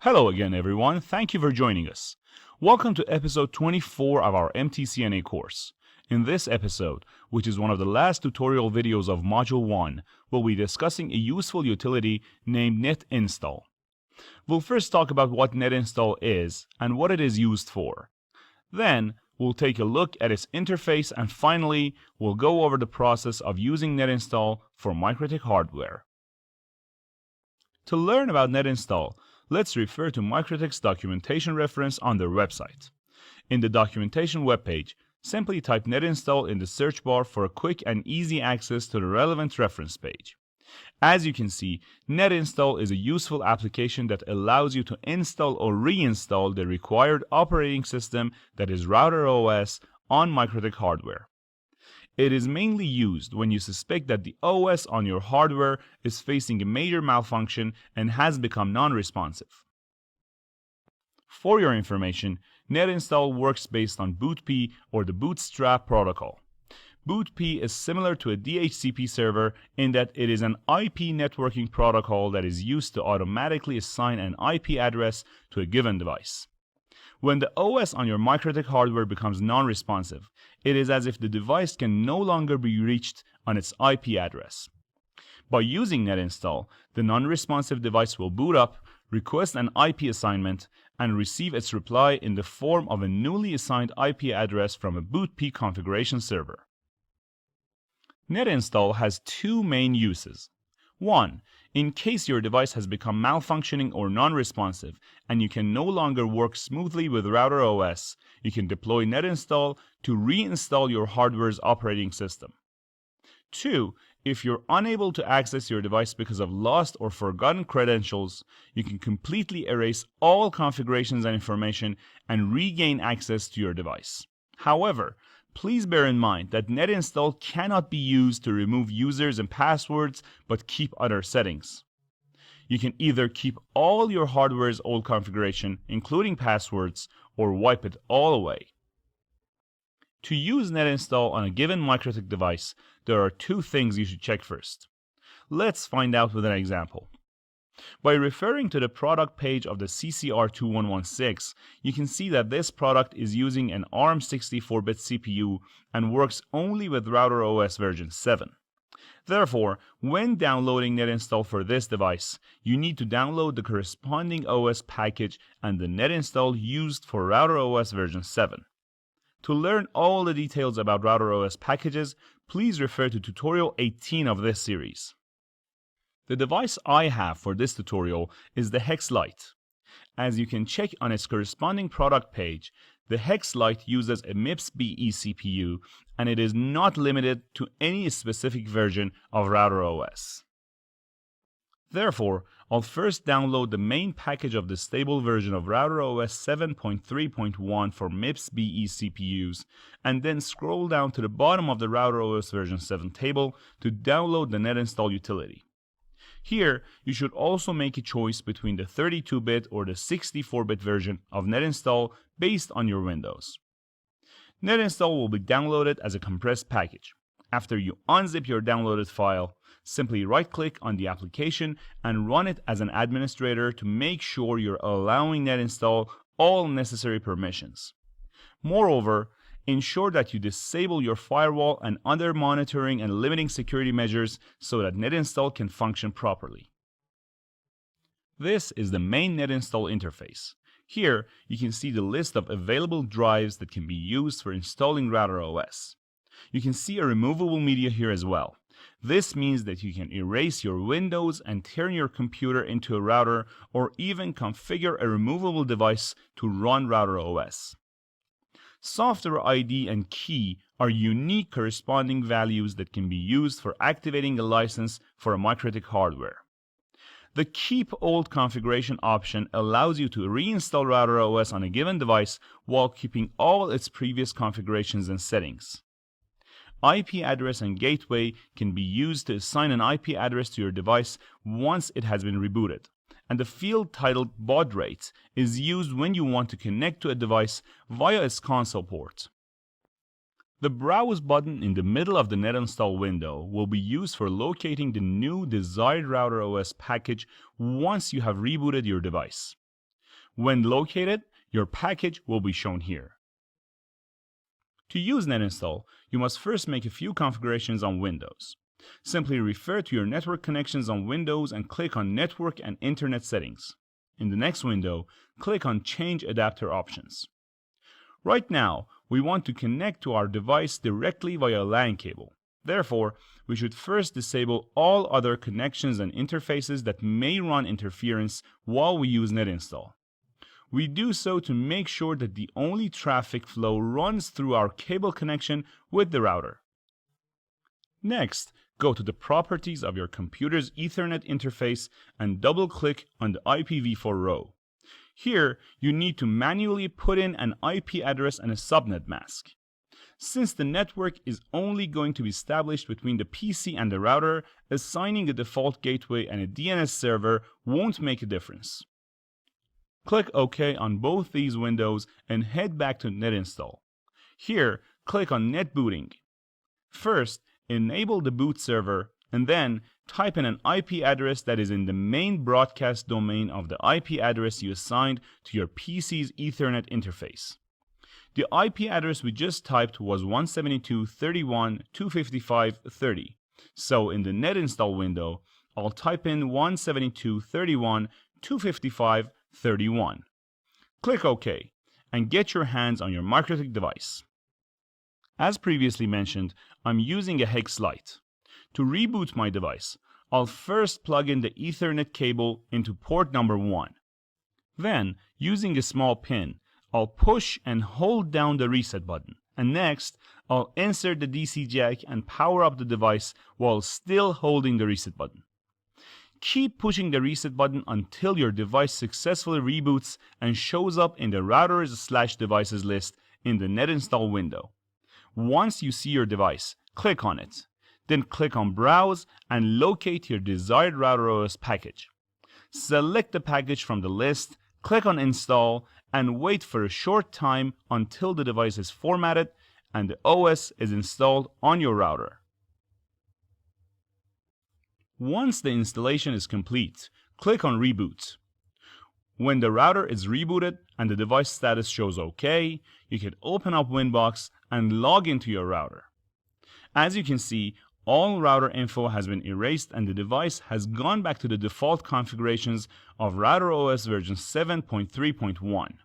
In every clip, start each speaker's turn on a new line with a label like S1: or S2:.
S1: Hello again, everyone. Thank you for joining us. Welcome to episode 24 of our MTCNA course. In this episode, which is one of the last tutorial videos of Module 1, we'll be discussing a useful utility named Netinstall. We'll first talk about what Netinstall is and what it is used for. Then, we'll take a look at its interface, and finally, we'll go over the process of using Netinstall for MikroTik hardware. To learn about Netinstall, let's refer to MikroTik's documentation reference on their website. In the documentation webpage, simply type Netinstall in the search bar for a quick and easy access to the relevant reference page. As you can see, Netinstall is a useful application that allows you to install or reinstall the required operating system, that is RouterOS, on MikroTik hardware. It is mainly used when you suspect that the OS on your hardware is facing a major malfunction and has become non-responsive. For your information, Netinstall works based on BootP or the Bootstrap protocol. BootP is similar to a DHCP server in that it is an IP networking protocol that is used to automatically assign an IP address to a given device. When the OS on your MikroTik hardware becomes non-responsive, it is as if the device can no longer be reached on its IP address. By using Netinstall, the non-responsive device will boot up, request an IP assignment, and receive its reply in the form of a newly assigned IP address from a BootP configuration server. Netinstall has two main uses. One, in case your device has become malfunctioning or non-responsive and you can no longer work smoothly with RouterOS, you can deploy Netinstall to reinstall your hardware's operating system. Two, if you're unable to access your device because of lost or forgotten credentials, you can completely erase all configurations and information and regain access to your device. However, please bear in mind that Netinstall cannot be used to remove users and passwords but keep other settings. You can either keep all your hardware's old configuration, including passwords, or wipe it all away. To use Netinstall on a given MikroTik device, there are two things you should check first. Let's find out with an example. By referring to the product page of the CCR2116, you can see that this product is using an ARM 64-bit CPU and works only with RouterOS version 7. Therefore, when downloading Netinstall for this device, you need to download the corresponding OS package and the Netinstall used for RouterOS version 7. To learn all the details about RouterOS packages, please refer to tutorial 18 of this series. The device I have for this tutorial is the Hex Lite. As you can check on its corresponding product page, the Hex Lite uses a MIPS BE CPU, and it is not limited to any specific version of RouterOS. Therefore, I'll first download the main package of the stable version of RouterOS 7.3.1 for MIPS BE CPUs, and then scroll down to the bottom of the RouterOS version 7 table to download the Netinstall utility. Here, you should also make a choice between the 32-bit or the 64-bit version of Netinstall based on your Windows. Netinstall will be downloaded as a compressed package. After you unzip your downloaded file, simply right-click on the application and run it as an administrator to make sure you're allowing Netinstall all necessary permissions. Moreover, ensure that you disable your firewall and other monitoring and limiting security measures so that Netinstall can function properly. This is the main Netinstall interface. Here, you can see the list of available drives that can be used for installing RouterOS. You can see a removable media here as well. This means that you can erase your Windows and turn your computer into a router, or even configure a removable device to run RouterOS. Software ID and key are unique corresponding values that can be used for activating a license for a MikroTik hardware. The Keep Old Configuration option allows you to reinstall RouterOS on a given device while keeping all its previous configurations and settings. IP address and gateway can be used to assign an IP address to your device once it has been rebooted. And the field titled baud rate is used when you want to connect to a device via its console port. The Browse button in the middle of the Netinstall window will be used for locating the new desired RouterOS package once you have rebooted your device. When located, your package will be shown here. To use Netinstall, you must first make a few configurations on Windows. Simply refer to your network connections on Windows and click on Network and Internet Settings. In the next window, click on Change Adapter Options. Right now, we want to connect to our device directly via LAN cable. Therefore, we should first disable all other connections and interfaces that may run interference while we use Netinstall. We do so to make sure that the only traffic flow runs through our cable connection with the router. Next, go to the properties of your computer's Ethernet interface and double-click on the IPv4 row. Here, you need to manually put in an IP address and a subnet mask. Since the network is only going to be established between the PC and the router, assigning a default gateway and a DNS server won't make a difference. Click OK on both these windows and head back to Netinstall. Here, click on Net Booting. First, enable the boot server and then type in an IP address that is in the main broadcast domain of the IP address you assigned to your PC's Ethernet interface. The IP address we just typed was 172.31.255.30. So in the Netinstall window, I'll type in 172.31.255.31. Click OK and get your hands on your MikroTik device. As previously mentioned, I'm using a Hex Lite. To reboot my device, I'll first plug in the Ethernet cable into port number 1. Then, using a small pin, I'll push and hold down the reset button. And next, I'll insert the DC jack and power up the device while still holding the reset button. Keep pushing the reset button until your device successfully reboots and shows up in the routers/devices list in the Netinstall window. Once you see your device, click on it. Then click on Browse and locate your desired RouterOS package. Select the package from the list, click on Install, and wait for a short time until the device is formatted and the OS is installed on your router. Once the installation is complete, click on Reboot. When the router is rebooted and the device status shows OK, you can open up Winbox and log into your router. As you can see, all router info has been erased and the device has gone back to the default configurations of RouterOS version 7.3.1.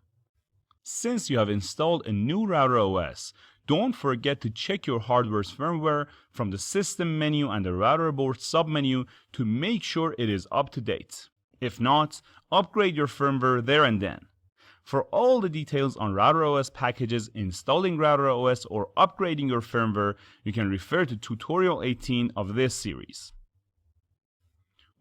S1: Since you have installed a new RouterOS, don't forget to check your hardware's firmware from the System menu and the Router Board submenu to make sure it is up to date. If not, upgrade your firmware there and then. For all the details on RouterOS packages, installing RouterOS, or upgrading your firmware, you can refer to tutorial 18 of this series.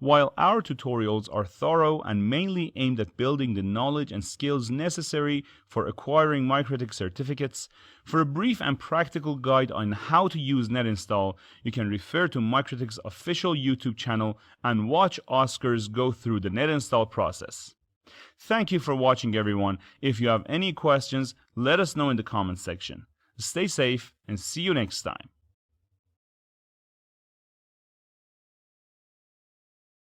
S1: While our tutorials are thorough and mainly aimed at building the knowledge and skills necessary for acquiring MikroTik certificates, for a brief and practical guide on how to use Netinstall, you can refer to MikroTik's official YouTube channel and watch Oscars go through the Netinstall process. Thank you for watching, everyone. If you have any questions, let us know in the comments section. Stay safe and see you next time.